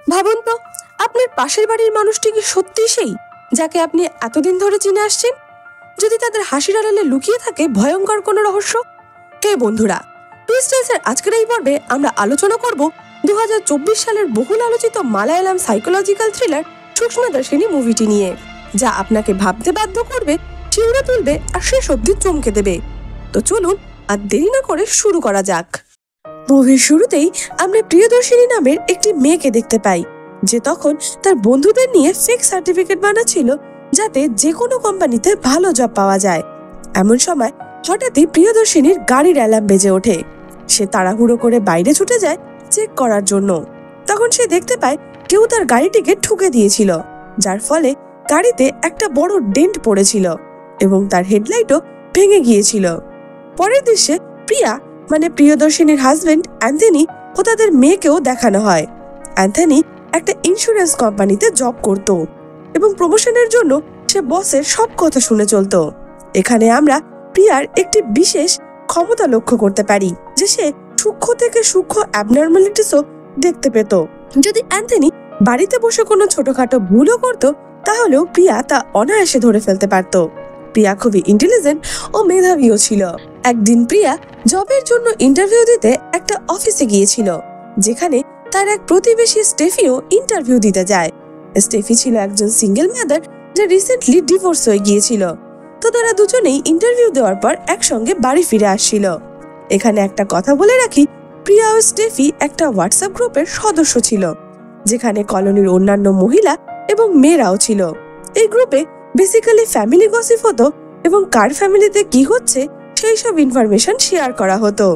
ভাবুন তো, আপনার পাশের বাড়ির মানুষটি কি সত্যি সেই যাকে আপনি এতদিন ধরে চিনে আসছেন? যদি তাদের হাসির আড়ালে লুকিয়ে থাকে ভয়ঙ্কর কোনো রহস্য। হে বন্ধুরা, টুইস্টার্সের আজকের এই পর্বে আমরা আলোচনা করব 2024 সালের বহুল আলোচিত মালায়ালাম সাইকোলজিক্যাল থ্রিলার সূক্ষ্মদর্শিনী মুভিটি নিয়ে, যা আপনাকে ভাবতে বাধ্য করবে, শিউরে তুলবে আর শেষ অবধি চমকে দেবে। তো চলুন আর দেরি না করে শুরু করা যাক। মুভির শুরুতেই আমরা প্রিয়দর্শিনী নামের একটি মেয়েকে দেখতে পাই, যে তখন তার বন্ধুদের নিয়ে ফেক সার্টিফিকেট বানাচ্ছিল যাতে যে কোনো কোম্পানিতে ভালো জব পাওয়া যায়। এমন সময় হঠাৎই প্রিয়দর্শিনীর গাড়ির অ্যালার্ম বেজে ওঠে। সে তাড়াহুড়ো করে বাইরে ছুটে যায় চেক করার জন্য। তখন সে দেখতে পায় কেউ তার গাড়িটিকে ঠুকে দিয়েছিল, যার ফলে গাড়িতে একটা বড় ডেন্ট পড়েছিল এবং তার হেডলাইটও ভেঙে গিয়েছিল। পরের দৃশ্যে প্রিয়া মানে প্রিয়দর্শিনীর হাজবেন্ড অ্যান্থনি ও তাদের মেয়েকেও দেখানো হয়। অ্যান্থনি একটা ইন্স্যুরেন্স কোম্পানিতে জব করত এবং প্রমোশনের জন্য সে বসের সব কথা শুনে চলত। এখানে আমরা প্রিয়ার একটি বিশেষ ক্ষমতা লক্ষ্য করতে পারি, যে সে সূক্ষ্ম থেকে সূক্ষ্ম অ্যাবনর্মালিটিসও দেখতে পেত। যদি অ্যান্থনি বাড়িতে বসে কোনো ছোটখাটো ভুলও করত, তাহলেও প্রিয়া তা অনায়াসে ধরে ফেলতে পারত। প্রিয়া খুবই ইন্টেলিজেন্ট ও মেধাবীও ছিল। একদিন প্রিয়া জবের জন্য ইন্টারভিউ দিতে একটা অফিসে গিয়েছিল, যেখানে তার এক প্রতিবেশী স্টেফিও ইন্টারভিউ দিতে যায়। স্টেফি ছিল একজন সিঙ্গেল মাদার, যে রিসেন্টলি ডিভোর্স হয়ে গিয়েছিল। তো তারা দুজনেই ইন্টারভিউ দেওয়ার পর একসঙ্গে বাড়ি ফিরে আসছিল। এখানে একটা কথা বলে রাখি, প্রিয়া ও স্টেফি একটা হোয়াটসঅ্যাপ গ্রুপের সদস্য ছিল, যেখানে কলোনির অন্যান্য মহিলা এবং মেয়েরাও ছিল। এই গ্রুপে বেসিক্যালি ফ্যামিলি গসিপ হতো এবং কার ফ্যামিলিতে কি হচ্ছে সেই সব ইনফরমেশন শেয়ার করা হতো।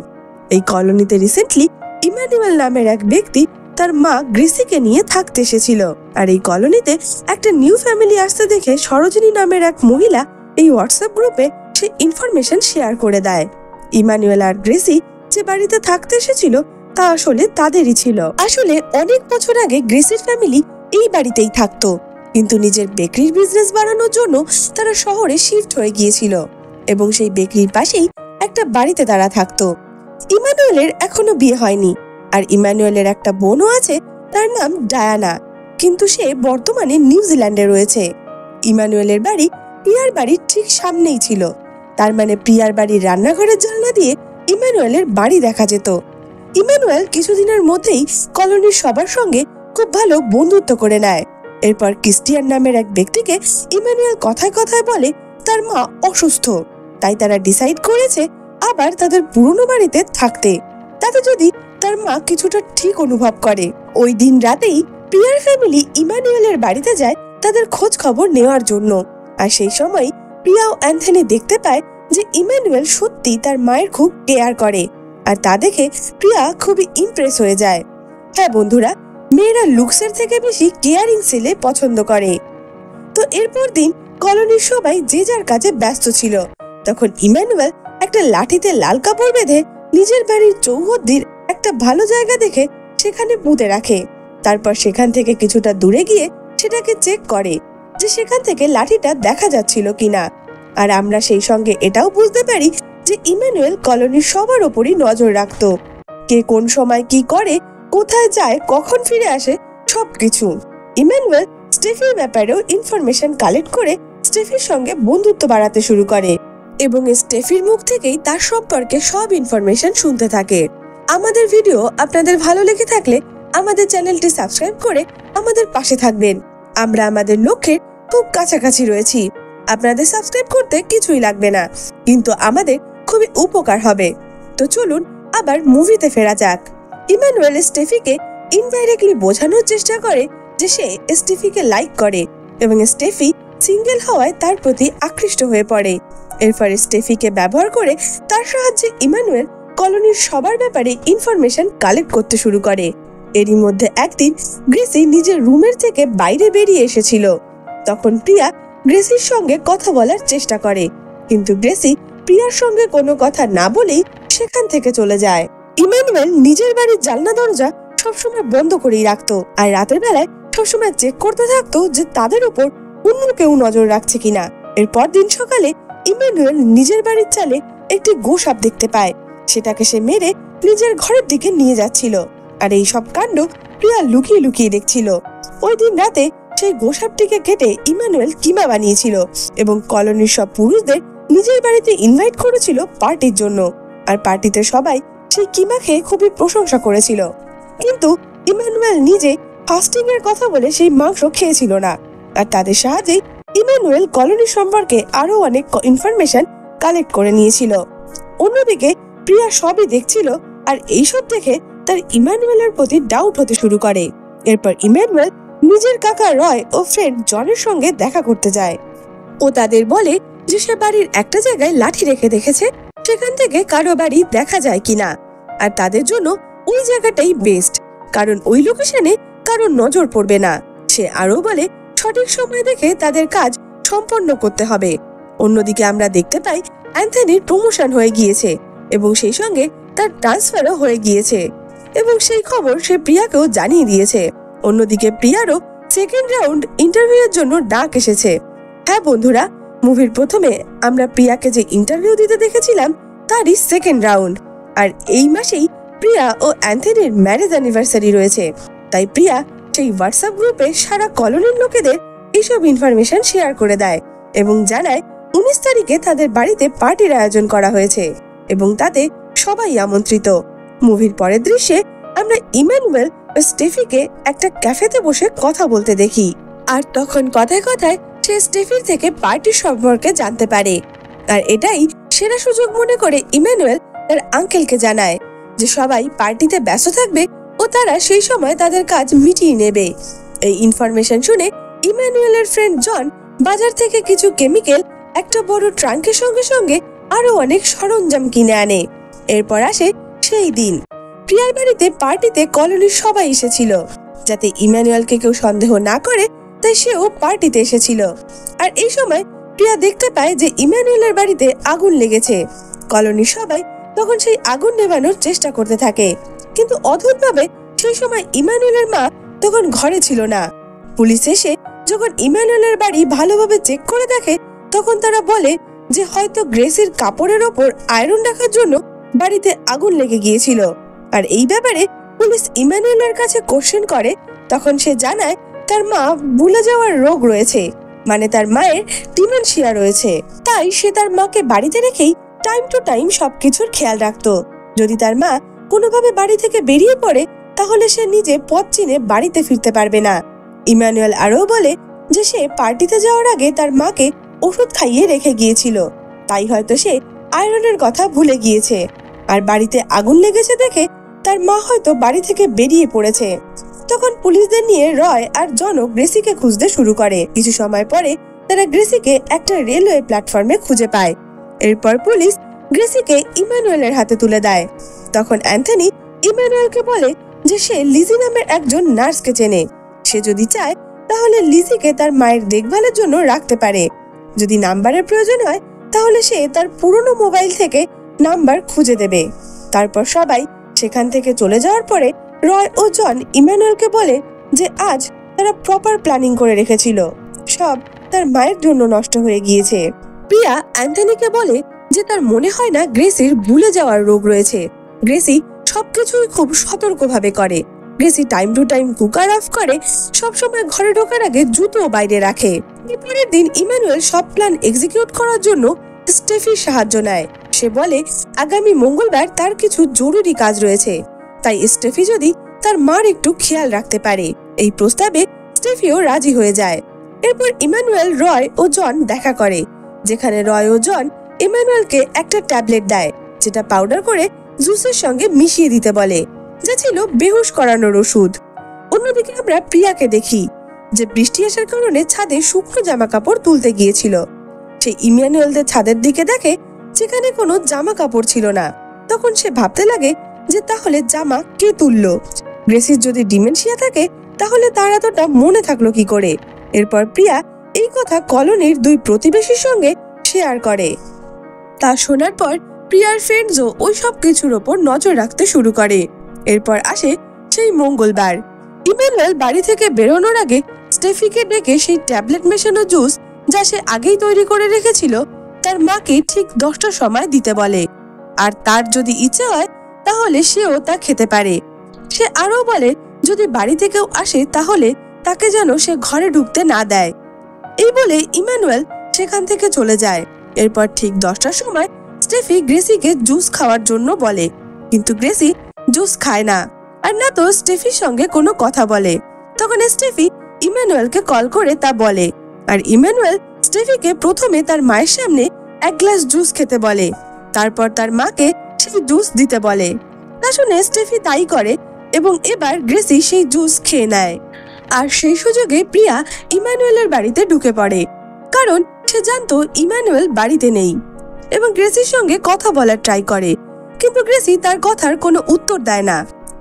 এই কলোনিতে রিসেন্টলি ইমানুয়েল নামের এক ব্যক্তি তার মা গ্রেসিকে নিয়ে থাকতে এসেছিল। আর এই কলোনিতে একটা নিউ ফ্যামিলি আসতে দেখে সরোজিনী নামের এক মহিলা এই হোয়াটসঅ্যাপ গ্রুপে সে ইনফরমেশন শেয়ার করে দেয়। ইমানুয়েল আর গ্রেসি যে বাড়িতে থাকতে এসেছিল তা আসলে তাদেরই ছিল। আসলে অনেক বছর আগে গ্রেসির ফ্যামিলি এই বাড়িতেই থাকতো, কিন্তু নিজের বেকারির বিজনেস বাড়ানোর জন্য তারা শহরে শিফট হয়ে গিয়েছিল এবং সেই বেকারির পাশেই একটা বাড়িতে তারা থাকতো। ইমানুয়েলের এখনো বিয়ে হয়নি, আর ইমানুয়েলের একটা বোনও আছে, তার নাম ডায়ানা, কিন্তু সে বর্তমানে নিউজিল্যান্ডে রয়েছে। ইমানুয়েলের বাড়ি প্রিয়ার বাড়ির ঠিক সামনেই ছিল, তার মানে প্রিয়ার বাড়ির রান্নাঘরের জানলা দিয়ে ইমানুয়েলের বাড়ি দেখা যেত। ইমানুয়েল কিছুদিনের মধ্যেই কলোনির সবার সঙ্গে খুব ভালো বন্ধুত্ব করে নেয়। এরপর ক্রিস্টিয়ান নামের এক ব্যক্তিকে ইমানুয়েল কথায় কথায় বলে তার মা অসুস্থ, তাই তারা ডিসাইড করেছে আবার তাদের পুরনো বাড়িতে থাকতে, তাতে যদি তার মা কিছুটা ঠিক অনুভব করে। ওই দিন রাতেই প্রিয়ার ফ্যামিলি ইমানুয়েলের বাড়িতে যায় তাদের খোঁজ খবর নেওয়ার জন্য। আর সেই সময় প্রিয়া ও অ্যান্থনি দেখতে পায় যে ইমানুয়েল সত্যি তার মায়ের খুব কেয়ার করে, আর তা দেখে প্রিয়া খুবই ইমপ্রেস হয়ে যায়। হ্যাঁ বন্ধুরা, মেয়েরা লুকসের থেকে বেশি কেয়ারিং ছেলে পছন্দ করে। তো এরপর দিন কলোনির সবাই যে যার কাজে ব্যস্ত ছিল। তখন ইমানুয়েল একটা লাঠিতে লাল কাপড় বেঁধে নিজের বাড়ির চৌহদ্দির একটা ভালো জায়গা দেখে সেখানে পুঁতে রাখে। তারপর সেখান থেকে কিছুটা দূরে গিয়ে সেটাকে চেক করে যে সেখান থেকে লাঠিটা দেখা যাচ্ছিল কিনা। আর আমরা সেই সঙ্গে এটাও বুঝতে পারি যে ইমানুয়েল কলোনির সবার ওপরই নজর রাখতো, কে কোন সময় কি করে, কোথায় যায়, কখন ফিরে আসে, সবকিছু। ইমানুয়েল স্টেফির ব্যাপারেও ইনফরমেশন কালেক্ট করে স্টেফির সঙ্গে বন্ধুত্ব বাড়াতে শুরু করে এবং স্টেফির মুখ থেকেই তার সম্পর্কে সব ইনফরমেশন শুনতে থাকে। আমাদের ভিডিও আপনাদের ভালো লেগে থাকলে আমাদের চ্যানেলটি সাবস্ক্রাইব করে আমাদের পাশে থাকবেন। আমরা আমাদের লক্ষ্যের খুব কাছাকাছি রয়েছি। আপনাদের সাবস্ক্রাইব করতে কিছুই লাগবে না, কিন্তু আমাদের খুবই উপকার হবে। তো চলুন আবার মুভিতে ফেরা যাক। ইমানুয়েল স্টেফিকে ইনডাইরেক্টলি বোঝানোর চেষ্টা করে যে সে স্টেফিকে লাইক করে এবং স্টেফি সিঙ্গেল হওয়ায় তার প্রতি আকৃষ্ট হয়ে পড়ে। এরপর স্টেফিকে ব্যবহার করে তার সাহায্যে ইমানুয়েল কলোনির সবার ব্যাপারে ইনফরমেশন কালেক্ট করতে শুরু করে। এরই মধ্যে একদিন গ্রেসি নিজের রুমের থেকে বাইরে বেরিয়ে এসেছিল। তখন প্রিয়া গ্রেসির সঙ্গে কথা বলার চেষ্টা করে, কিন্তু গ্রেসি প্রিয়ার সঙ্গে কোনো কথা না বলেই সেখান থেকে চলে যায়। ইমানুয়েল নিজের বাড়ির জানলা দরজা সবসময় বন্ধ করেই রাখতো, আর রাতের বেলায় সবসময় চেক করতে থাকতো যে তাদের উপর অন্য কেউ নজর রাখছে কিনা। এরপর দিন সকালে ইমানুয়েল নিজের বাড়ির চালে একটি গোসাপ দেখতে পায়। সেটাকে সে মেরে নিজের ঘরের দিকে নিয়ে যাচ্ছিল। আর এই সব কাণ্ড প্রিয়া লুকিয়ে লুকিয়ে দেখছিল। ওই দিন রাতে সেই গোসাপটিকে কেটে ইমানুয়েল কিমা বানিয়েছিল এবং কলোনির সব পুরুষদের নিজের বাড়িতে ইনভাইট করেছিল পার্টির জন্য। আর পার্টিতে সবাই সেই কিমা খেয়ে খুবই প্রশংসা করেছিল। কিন্তু ইমানুয়েল নিজে ফাস্টিং এর কথা বলে সেই মাংস খেয়েছিল না। আর তাদের সাহায্যে ইমানুয়েল কলোনি সম্পর্কে আরো অনেক ইনফরমেশন কালেক্ট করে নিয়েছিল। অন্যদিকে প্রিয়া সবই দেখছিল আর এইসব দেখে তার ইমানুয়েলের প্রতি ডাউট হতে শুরু করে। এরপর ইমানুয়েল নিজের কাকা রয় ও ফ্রেন্ড জনের সঙ্গে দেখা করতে যায়। ও তাদের বলে যে সে বাড়ির একটা জায়গায় লাঠি রেখে দেখেছে, সেখান থেকে কারো বাড়ি দেখা যায় কিনা। আর তাদের জন্য ওই জায়গাটাই বেস্ট, কারণ ওই লোকেশনে কারো নজর পড়বে না। সে আরো বলে সঠিক সময় দেখে তাদের কাজ সম্পন্ন করতে হবে। অন্যদিকে আমরা দেখতে পাই অ্যান্থনির প্রমোশন হয়ে গিয়েছে এবং সেই সঙ্গে তার ট্রান্সফারও হয়ে গিয়েছে এবং সেই খবর সে প্রিয়াকেও জানিয়ে দিয়েছে। অন্যদিকে প্রিয়ারও সেকেন্ড রাউন্ড ইন্টারভিউয়ের জন্য ডাক এসেছে। হ্যাঁ বন্ধুরা, মুভির প্রথমে আমরা প্রিয়াকে যে ইন্টারভিউ দিতে দেখেছিলাম তারই সেকেন্ড রাউন্ড। আর এই মাসেই প্রিয়া ও অ্যান্থনির ম্যারেজ অ্যানিভার্সারি রয়েছে, তাই প্রিয়া সেই হোয়াটসঅ্যাপ গ্রুপে সারা কলোনির লোকেদের এইসব ইনফরমেশন শেয়ার করে দেয় এবং জানায় 19 তারিখে তাদের বাড়িতে পার্টির আয়োজন করা হয়েছে এবং তাতে সবাই আমন্ত্রিত। মুভির পরের দৃশ্যে আমরা ইমানুয়েল ও স্টেফিকে একটা ক্যাফেতে বসে কথা বলতে দেখি। আর তখন কথায় কথায় সে স্টেফির থেকে পার্টির সম্পর্কে জানতে পারে। আর এটাই সেরা সুযোগ মনে করে ইমানুয়েল তার আঙ্কেলকে জানায় যে সবাই পার্টিতে ব্যস্ত থাকবে ও তারা সেই সময় তাদের কাজ মিটিয়ে নেবে। এই ইনফরমেশন শুনে ইমানুয়েলের ফ্রেন্ড জন বাজার থেকে কিছু কেমিক্যাল একটা বড় ট্রাঙ্কের সঙ্গে সঙ্গে আরো অনেক সরঞ্জাম কিনে আনে। এরপর আসে সেই দিন। প্রিয়ার বাড়িতে পার্টিতে কলোনির সবাই এসেছিল, যাতে ইমানুয়েলকে কেউ সন্দেহ না করে, তাই সেও পার্টিতে এসেছিল। আর এই সময় প্রিয়া দেখতে পায় যে ইমানুয়েলের বাড়িতে আগুন লেগেছে। কলোনির সবাই তখন সেই আগুন নেভানোর চেষ্টা করতে থাকে, কিন্তু অদ্ভুতভাবে সেই সময় ইমানুয়েলের মা তখন ঘরে ছিল না। পুলিশ এসে যখন ইমানুয়েলের বাড়ি ভালোভাবে চেক করে দেখে, তখন তারা বলে যে হয়তো গ্রেসির কাপড়ের ওপর আয়রন রাখার জন্য বাড়িতে আগুন লেগে গিয়েছিল। আর এই ব্যাপারে পুলিশ ইমানুয়েলের কাছে কোশ্চেন করে, তখন সে জানায় তার মা ভুলে যাওয়ার রোগ রয়েছে, মানে তার মায়ের ডিমেনশিয়া রয়েছে। তাই সে তার মাকে বাড়িতে রেখেই টাইম টু টাইম সবকিছুর খেয়াল রাখতো। যদি তার মা কোনোভাবে বাড়ি থেকে বেরিয়ে পড়ে, তাহলে সে নিজে পথ চিনে বাড়িতে ফিরতে পারবে না। ইমানুয়েল আরও বলে যে সে পার্টিতে যাওয়ার আগে তার মাকে ওষুধ খাইয়ে রেখে গিয়েছিল, তাই হয়তো সে আয়রনের কথা ভুলে গিয়েছে। আর বাড়িতে আগুন লেগেছে দেখে তার মা হয়তো বাড়ি থেকে বেরিয়ে পড়েছে। তখন পুলিশদের নিয়ে রয় আর জন গ্রেসিকে খুঁজতে শুরু করে। কিছু সময় পরে তারা গ্রেসিকে একটা রেলওয়ে প্ল্যাটফর্মে খুঁজে পায়। এরপর পুলিশ গ্রেসিকে ইমানুয়েলের হাতে তুলে দেয়। তখন অ্যান্থনি ইমানুয়েলকে বলে যে সে লিজি নামের একজন নার্সকে চেনে। সে যদি চায় তাহলে লিজিকে তার মায়ের দেখভালের জন্য রাখতে পারে। যদি নাম্বারের প্রয়োজন হয় তাহলে সে তার পুরনো মোবাইল থেকে নাম্বার খুঁজে দেবে। তারপর সবাই সেখান থেকে চলে যাওয়ার পরে রয় ও জন ইমানুয়েলকে বলে যে আজ তারা প্রপার প্ল্যানিং করে রেখেছিল, সব তার মায়ের জন্য নষ্ট হয়ে গিয়েছে। প্রিয়া অ্যান্থনিকে বলে যে তার মনে হয় না গ্রেসির ভুলে যাওয়ার রোগ রয়েছে। গ্রেসি সবকিছুই খুব সতর্কভাবে করে। Gracie time to time cooker off করে, সবসময় ঘরে ঢোকার আগে জুতো বাইরে রাখে। পরের দিন ইমানুয়েল সব প্ল্যান এক্সিকিউট করার জন্য স্টেফির সাহায্য নেয়। সে বলে আগামী মঙ্গলবার তার কিছু জরুরি কাজ রয়েছে, তাই স্টেফি যদি তার মার একটু খেয়াল রাখতে পারে। এই প্রস্তাবে স্টেফিও রাজি হয়ে যায়। এরপর ইমানুয়েল, রয় ও জন দেখা করে, যেখানে রয় ও জন ইমানুয়েলকে একটা ট্যাবলেট দেয়, যেটা পাউডার করে জুসের সঙ্গে মিশিয়ে দিতে বলে, যা ছিল বেহুশ করানোর ওষুধ। অন্যদিকে আমরা প্রিয়াকে দেখি যে বৃষ্টি আসার কারণে ছাদে শুকনো জামা কাপড় তুলতে গিয়েছিল। সে ইমানুয়েলদের ছাদের দিকে দেখে, যেখানে কোনো জামা কাপড় ছিল না। তখন সে ভাবতে লাগে যে তাহলে জামা কে তুললো। গ্রেসির যদি ডিমেনশিয়া থাকে তাহলে তার এতটা মনে থাকলো কি করে। এরপর প্রিয়া এই কথা কলোনির দুই প্রতিবেশীর সঙ্গে শেয়ার করে। তা শোনার পর প্রিয়ার ফ্রেন্ডসও ওই সব কিছুর ওপর নজর রাখতে শুরু করে। এরপর আসে সেই মঙ্গলবার। ইমানুয়েল বাড়ি থেকে বেরোনোর আগে স্টেফিকে ডেকে সেই ট্যাবলেট মেশানো জুস, যা সে আগেই তৈরি করে রেখেছিল, তার মাকে ঠিক 10টার সময় দিতে বলে। আর তার যদি ইচ্ছে হয় তাহলে সেও তা খেতে পারে। সে আরো বলে যদি বাড়িতে কেউ আসে তাহলে তাকে যেন সে ঘরে ঢুকতে না দেয়। এই বলে ইমানুয়েল সেখান থেকে চলে যায়। এরপর ঠিক 10টার সময় স্টেফি গ্রেসিকে জুস খাওয়ার জন্য বলে, কিন্তু গ্রেসি জুস খায় না, আর না তো স্টেফির সঙ্গে কোনো কথা বলে। তখন স্টেফি ইমানুয়েলকে কল করে তা বলে, আর ইমানুয়েল স্টেফিকে প্রথমে তার মায়ের সামনে এক গ্লাস জুস খেতে বলে, তারপর তার মাকে সেই জুস দিতে বলে। তা শুনে স্টেফি তাই করে এবং এবার গ্রেসি সেই জুস খেয়ে নেয়। আর সেই সুযোগে প্রিয়া ইমানুয়েলের বাড়িতে ঢুকে পড়ে, কারণ সে জানতো ইমানুয়েল বাড়িতে নেই এবং গ্রেসির সঙ্গে কথা বলার ট্রাই করে, কিন্তু গ্রেসি তার কথার কোনো উত্তর দেয় না।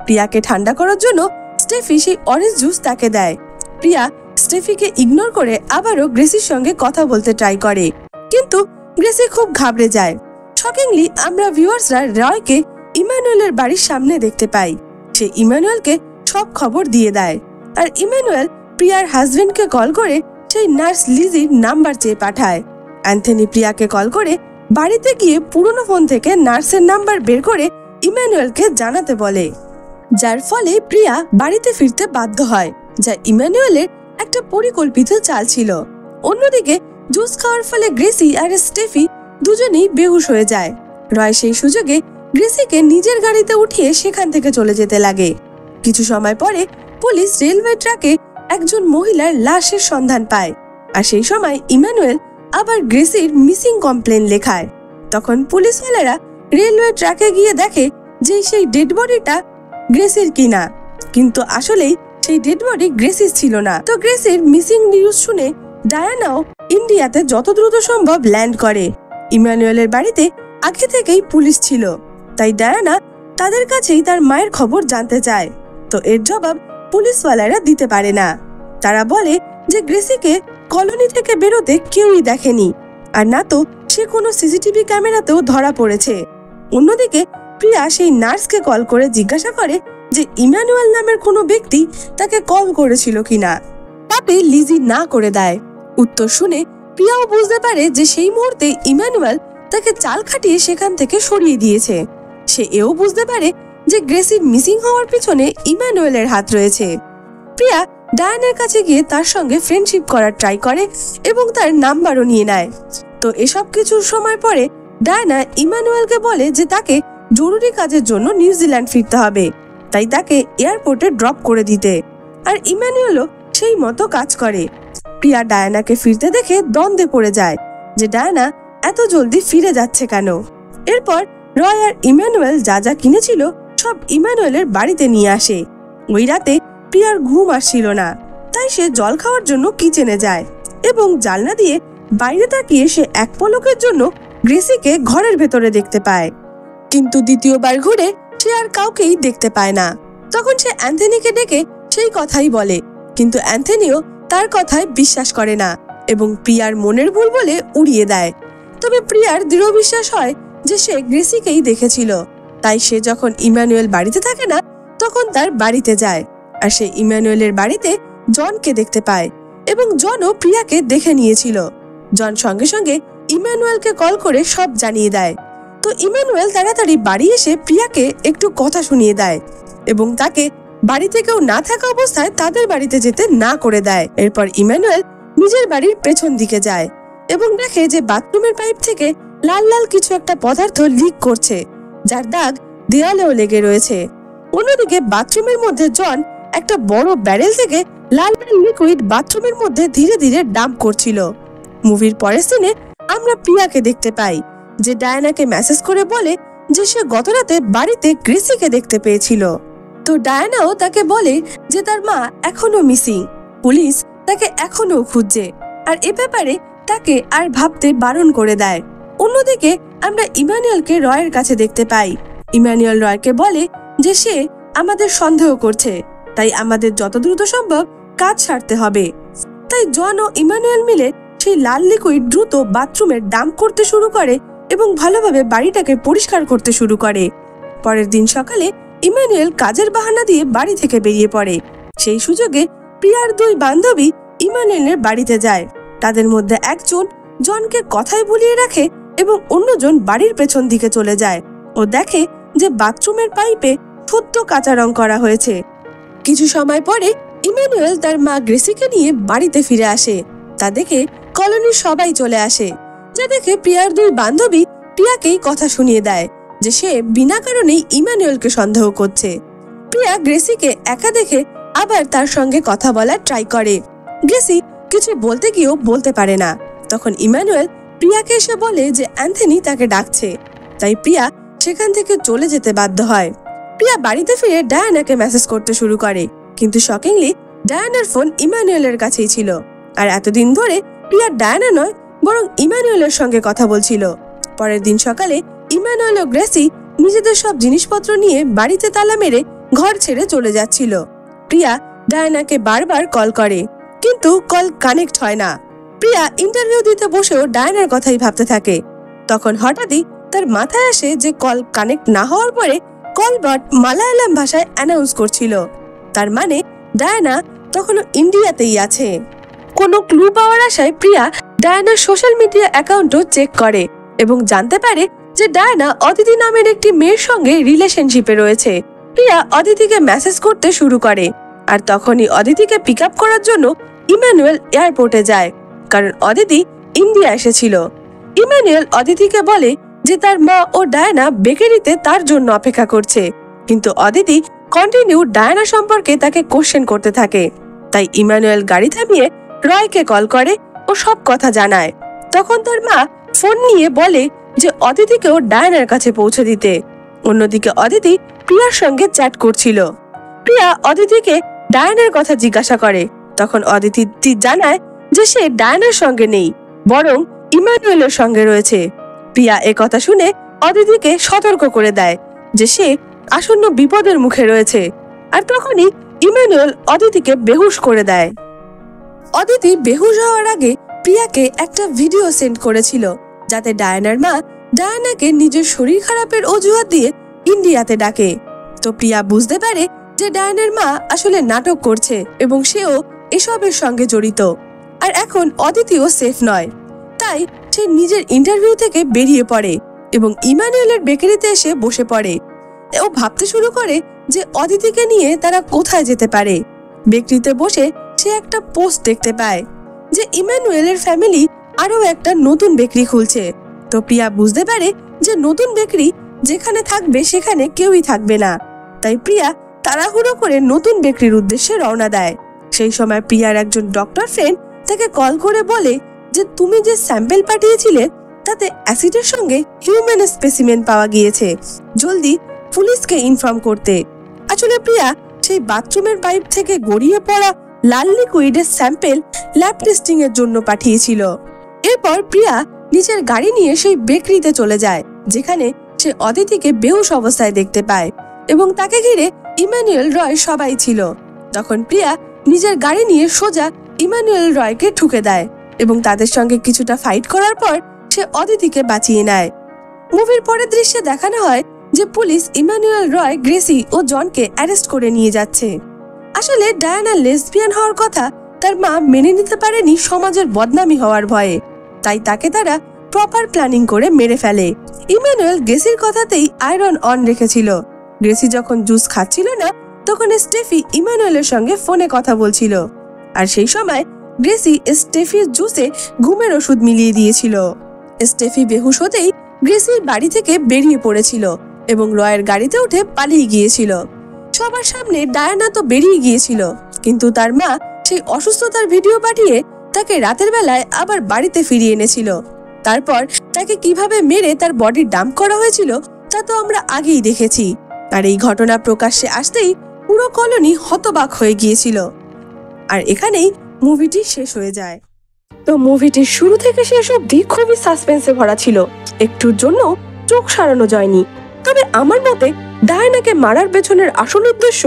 প্রিয়াকে ঠান্ডা করার জন্য স্টেফি সেই অরেঞ্জ জুস তাকে দেয়। প্রিয়া স্টেফিকে ইগনোর করে আবারও গ্রেসির সঙ্গে কথা বলতে ট্রাই করে, কিন্তু গ্রেসি খুব ঘাবড়ে যায়। শকিংলি আমরা ভিউয়ার্সরা রয়কে ইমানুয়েলের বাড়ির সামনে দেখতে পাই। সে ইমানুয়েলকে সব খবর দিয়ে দেয়, আর ইমানুয়েল প্রিয়ার হাজবেন্ডকে কল করে সেই নার্স লিজির নাম্বার চেয়ে পাঠায়। অ্যান্থনি প্রিয়াকে কল করে বাড়িতে গিয়ে পুরনো ফোন থেকে নার্সের নাম্বার বের করে ইমানুয়েলকে জানাতে বলে, যার ফলে প্রিয়া বাড়িতে ফিরতে বাধ্য হয়, যা ইমানুয়েলের একটা পরিকল্পিত চাল ছিল। অন্যদিকে জুস খাওয়ার ফলে গ্রেসি আর স্টেফি দুজনেই বেহুশ হয়ে যায়। রয় সেই সুযোগে গ্রেসিকে নিজের গাড়িতে উঠিয়ে সেখান থেকে চলে যেতে লাগে। কিছু সময় পরে পুলিশ রেলওয়ে ট্র্যাকে একজন মহিলার লাশের সন্ধান পায়, আর সেই সময় ইমানুয়েল আবার গ্রেসির মিসিং কমপ্লেন লেখায়। তখন পুলিশওয়ালারা রেলওয়ে ট্র্যাকে গিয়ে দেখে যে সেই ডেড বডিটা গ্রেসির কিনা, কিন্তু আসলেই সেই ডেড বডি গ্রেসির ছিল না। তো গ্রেসির মিসিং নিউজ শুনে ডায়ানাও ইন্ডিয়াতে যত দ্রুত সম্ভব ল্যান্ড করে। ইমানুয়েলের বাড়িতে আগে থেকেই পুলিশ ছিল, তাই ডায়ানা তাদের কাছেই তার মায়ের খবর জানতে চায়। তো এর জবাব পুলিশওয়ালারা দিতে পারে না। তারা বলে যে গ্রেসিকে কলোনি থেকে বেরোতে কেউই দেখেনি, আর না তো সে কোনো সিসিটিভি ক্যামেরাতেও ধরা পড়েছে। অন্যদিকে প্রিয়া সেই নার্সকে কল করে জিজ্ঞাসা করে যে ইমানুয়েল নামের কোনো ব্যক্তি তাকে কল করেছিল কিনা। তাতে লিজি না করে দেয়। উত্তর শুনে প্রিয়াও বুঝতে পারে যে সেই মুহূর্তে ইমানুয়েল তাকে চাল খাটিয়ে সেখান থেকে সরিয়ে দিয়েছে। সে এও বুঝতে পারে যে গ্রেসির মিসিং হওয়ার পিছনে ইমানুয়েলের হাত রয়েছে। প্রিয়া ডায়ানার কাছে গিয়ে তার সঙ্গে ফ্রেন্ডশিপ করার ট্রাই করে এবং তার নাম্বারও নিয়ে নেয়। তো এসব কিছুর সময় পরে ডায়ানা ইমানুয়েলকে বলে যে তাকে জরুরি কাজের জন্য নিউজিল্যান্ড ফিরতে হবে, তাই তাকে এয়ারপোর্টে ড্রপ করে দিতে, আর ইমানুয়েলও সেই মতো কাজ করে। প্রিয়া ডায়ানাকে ফিরতে দেখে দ্বন্দ্বে পড়ে যায় যে ডায়ানা এত জলদি ফিরে যাচ্ছে কেন। এরপর রয় আর ইমানুয়েল যা যা কিনেছিল সব ইমানুয়েলের বাড়িতে নিয়ে আসে। ওই রাতে প্রিয়ার ঘুম আসছিল না, তাই সে জল খাওয়ার জন্য কিচেনে যায় এবং জানলা দিয়ে বাইরে তাকিয়ে সে এক পলকের জন্য গ্রেসিকে ঘরের ভেতরে দেখতে পায়, কিন্তু দ্বিতীয়বার ঘুরে সে আর কাউকেই দেখতে পায় না। তখন সে অ্যান্থনিকে ডেকে সেই কথাই বলে, কিন্তু অ্যান্থনিও তার কথায় বিশ্বাস করে না এবং প্রিয়ার মনের ভুল বলে উড়িয়ে দেয়। তবে প্রিয়ার দৃঢ় বিশ্বাস হয় যে সে গ্রেসিকেই দেখেছিল, তাই সে যখন ইমানুয়েল বাড়িতে থাকে না তখন তার বাড়িতে যায়, আর সে ইমানুয়েলের বাড়িতে জনকে দেখতে পায় এবং জনও প্রিয়াকে দেখে নিয়েছিল। জন সঙ্গে সঙ্গে ইমানুয়েলকে কল করে সব জানিয়ে দেয়। তো ইমানুয়েল তাড়াতাড়ি বাড়ি এসে প্রিয়াকে একটু কথা শুনিয়ে দেয় এবং তাকে বাড়িতে কেউ না থাকা অবস্থায় তাদের বাড়িতে যেতে না করে দেয়। এরপর ইমানুয়েল নিজের বাড়ির পেছন দিকে যায় এবং দেখে যে বাথরুমের পাইপ থেকে লাল লাল কিছু একটা পদার্থ লিক করছে, যার দাগ দেয়ালেও লেগে রয়েছে। অন্যদিকে বাথরুমের মধ্যে জন একটা বড় ব্যারেল থেকে লাল লাল লিকুইড বাথরুমের মধ্যে ধীরে ধীরে ডাম্প করছিল। মুভির পরের সিনে আমরা প্রিয়াকে দেখতে পাই যে ডায়ানাকে মেসেজ করে বলে যে সে গত রাতে বাড়িতে গ্রেসিকে দেখতে পেয়েছিল। তো ডায়ানাও তাকে বলে যে তার মা এখনো মিসিং, পুলিশ তাকে এখনো খুঁজছে, আর এ ব্যাপারে তাকে আর ভাবতে বারণ করে দেয়। অন্যদিকে আমরা ইমানুয়েলকে রয়ের কাছে দেখতে পাই। ইমানুয়েল রয়কে বলে যে সে আমাদের সন্দেহ করছে, তাই আমাদের যত দ্রুত সম্ভব কাজ সারতে হবে। তাই জন ও ইমানুয়েল মিলে সেই লাল লিকুইড দ্রুত বাথরুমে ডাম্প করতে শুরু করে এবং ভালোভাবে বাড়িটাকে পরিষ্কার করতে শুরু করে। পরের দিন সকালে ইমানুয়েল কাজের বাহানা দিয়ে বাড়ি থেকে বেরিয়ে পড়ে। সেই সুযোগে প্রিয়ার দুই বান্ধবী ইমানুয়েলের বাড়িতে যায়। তাদের মধ্যে একজন জনকে কথায় ভুলিয়ে রাখে এবং অন্যজন বাড়ির পেছন দিকে চলে যায় ও দেখে যে বাথরুমের পাইপে থুত্তো কাঁচা রং করা হয়েছে। কিছু সময় পরে ইমানুয়েল তার মা গ্রেসিকে নিয়ে বাড়িতে ফিরে আসে। তা দেখে কলোনির সবাই চলে আসে, যা দেখে প্রিয়ার দুই বান্ধবী প্রিয়াকেই কথা শুনিয়ে দেয় যে সে বিনা কারণেই ইমানুয়েলকে সন্দেহ করছে। প্রিয়া গ্রেসিকে একা দেখে আবার তার সঙ্গে কথা বলার ট্রাই করে। গ্রেসি কিছু বলতে গিয়েও বলতে পারে না। তখন ইমানুয়েল প্রিয়াকে এসে বলে যে অ্যান্থনি তাকে ডাকছে, তাই প্রিয়া সেখান থেকে চলে যেতে বাধ্য হয়। প্রিয়া বাড়িতে ফিরে ডায়ানাকে মেসেজ করতে শুরু করে, কিন্তু শকিংলি ডায়ানার ফোন ইমানুয়েলের কাছেই ছিল। আর এতদিন ধরে প্রিয়া ডায়ানা নয় বরং ইমানুয়েলের সঙ্গে কথা বলছিল। পরের দিন সকালে ইমানুয়েল ও গ্রেসি নিজেদের সব জিনিসপত্র নিয়ে বাড়িতে তালা মেরে ঘর ছেড়ে চলে যাচ্ছিল। প্রিয়া ডায়ানাকে বারবার কল করে, কিন্তু কল কানেক্ট হয় না। প্রিয়া ইন্টারভিউ দিতে বসেও ডায়ানার কথাই ভাবতে থাকে। তখন হঠাৎই তার মাথায় আসে যে কল কানেক্ট না হওয়ার পরে কলবট মালায়ালাম ভাষায় অ্যানাউন্স করছিল, তার মানে ডায়ানা তখনও ইন্ডিয়াতেই আছে। কোনো ক্লু পাওয়ার আশায় প্রিয়া ডায়ানার সোশ্যাল মিডিয়া অ্যাকাউন্টও চেক করে এবং জানতে পারে যে ডায়ানা অদিতি নামের একটি মেয়ের সঙ্গে রিলেশনশিপে রয়েছে। প্রিয়া অদিতিকে মেসেজ করতে শুরু করে, আর তখনই অদিতিকে পিক আপ করার জন্য ইমানুয়েল এয়ারপোর্টে যায়, কারণ অদিতি ইন্ডিয়া এসেছিল। ইমানুয়েল অদিতিকে বলে যে তার মা ও ডায়ানা বেকারিতে তার জন্য অপেক্ষা করছে, কিন্তু অদিতি কন্টিনিউ ডায়ানা সম্পর্কে তাকে কোশ্চেন করতে থাকে। তাই ইমানুয়েল গাড়ি থামিয়ে রয়কে কল করে ও সব কথা জানায়। তখন তার মা ফোন নিয়ে বলে যে অদিতিকেও ডায়ানার কাছে পৌঁছে দিতে। অন্যদিকে অদিতি প্রিয়ার সঙ্গে চ্যাট করছিল। প্রিয়া অদিতিকে ডায়ানার কথা জিজ্ঞাসা করে, তখন অদিতি জানায় যে সে ডায়ানার সঙ্গে নেই, বরং ইমানুয়েলের সঙ্গে রয়েছে। প্রিয়া একথা শুনে অদিতিকে সতর্ক করে দেয় যে সে আসন্ন বিপদের মুখে রয়েছে। আর তখনই ইমানুয়েল অদিতিকে বেহুশ করে দেয়। অদিতি বেহুশ হওয়ার আগে প্রিয়াকে একটা ভিডিও সেন্ড করেছিল, যাতে ডায়ানার মা ডায়ানাকে নিজের শরীর খারাপের অজুহাত দিয়ে ইন্ডিয়াতে ডাকে। তো প্রিয়া বুঝতে পারে যে ডায়ানার মা আসলে নাটক করছে এবং সেও এসবের সঙ্গে জড়িত। আর এখন অদিতিও সেফ নয়, তাই সে নিজের ইন্টারভিউ থেকে বেরিয়ে পড়ে এবং ইমানুয়েলের বেকারিতে এসে বসে পড়ে। ও ভাবতে শুরু করে যে অদিতিকে নিয়ে তারা কোথায় যেতে পারে। বেকারিতে বসে সে একটা পোস্ট দেখতে পায় যে ইমানুয়েলের ফ্যামিলি আরো একটা নতুন বেকারি খুলছে। তো প্রিয়া বুঝতে পারে যে নতুন বেকারি যেখানে থাকবে সেখানে কেউই থাকবে না, তাই প্রিয়া তাড়াহুড়ো করে নতুন বেকারির উদ্দেশ্যে রওনা দেয়। সেই সময় প্রিয়ার একজন ডক্টর ফ্রেন্ড তাকে কল করে বলে যে তুমি যে স্যাম্পল পাঠিয়েছিলে তাতে অ্যাসিডের সঙ্গে হিউম্যান স্পেসিমেন পাওয়া গিয়েছে, জলদি পুলিশকে ইনফর্ম করতে। আসলে প্রিয়া সেই বাথরুমের পাইপ থেকে গড়িয়ে পড়া লাল লিকুইডের স্যাম্পল ল্যাব টেস্টিং এর জন্য পাঠিয়েছিল। এরপর প্রিয়া নিজের গাড়ি নিয়ে সেই বেকারিতে চলে যায়, যেখানে সে অদিতিকে বেহুশ অবস্থায় দেখতে পায় এবং তাকে ঘিরে ইমানুয়েল রয় সবাই ছিল। তখন প্রিয়া নিজের গাড়ি নিয়ে সোজা ইমানুয়েল রয়কে ঠুকে দেয় এবং তাদের সঙ্গে কিছুটা ফাইট করার পর সে অদিতিকে বাঁচিয়ে নেয়। মুভির পরের দৃশ্যে দেখানো হয় যে পুলিশ ইমানুয়েল রয়, গ্রেসি ও জনকে অ্যারেস্ট করে নিয়ে যাচ্ছে। আসলে ডায়ানা লেসবিয়ান হওয়ার কথা তার মা মেনে নিতে পারেনি সমাজের বদনামি হওয়ার ভয়ে, তাই তাকে তারা প্রপার প্ল্যানিং করে মেরে ফেলে। ইমানুয়েল গ্রেসির কথাতেই আয়রন অন রেখেছিল। গ্রেসি যখন জুস খাচ্ছিল না তখন স্টেফি ইমানুয়েলের সঙ্গে ফোনে কথা বলছিল, আর সেই সময় গ্রেসি স্টেফির জুসে ঘুমের ওষুধ মিলিয়ে দিয়েছিল। স্টেফি বেহুশ হতেই গ্রেসির বাড়ি থেকে বেরিয়ে পড়েছিল এবং রয়ের গাড়িতে উঠে পালিয়ে গিয়েছিল। সবার সামনে ডায়ানা তো বেরিয়ে গিয়েছিল, কিন্তু তার মা সেই অসুস্থতার ভিডিও পাঠিয়ে তাকে রাতের বেলায় আবার বাড়িতে ফিরিয়ে এনেছিল। তারপর তাকে কিভাবে মেরে তার বডি ডাম্প করা হয়েছিল তা তো আমরা আগেই দেখেছি। আর এই ঘটনা প্রকাশ্যে আসতেই পুরো কলোনি হতবাক হয়ে গিয়েছিল। আর এখানেই মুভিটি শেষ হয়ে যায়। তো মুভিটির শুরু থেকে শেষ অবধি খুবই সাসপেন্সে ভরা ছিল, একটুর জন্য চোখ সারানো যায়নি। তবে আমার মতে ডায়ানাকে মারার পেছনের আসল উদ্দেশ্য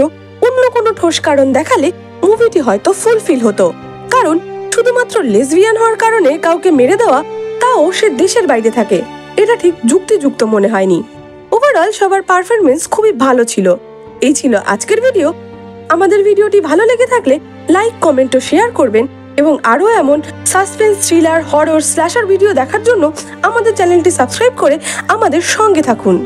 অন্য কোনো ঠোস কারণ দেখালে মুভিটি হয়তো ফুলফিল হতো, কারণ শুধুমাত্র লেসবিয়ান হওয়ার কারণে কাউকে মেরে দেওয়া, তাও সে দেশের বাইরে থাকে, এটা ঠিক যুক্তিযুক্ত মনে হয়নি। ওভারঅল সবার পারফরমেন্স খুবই ভালো ছিল। এই ছিল আজকের ভিডিও। আমাদের ভিডিওটি ভালো লেগে থাকলে লাইক, কমেন্ট ও শেয়ার করবেন এবং আরো এমন suspense, thriller, horror, slasher video দেখার জন্য আমাদের চ্যানেলটি সাবস্ক্রাইব করে আমাদের সঙ্গে থাকুন।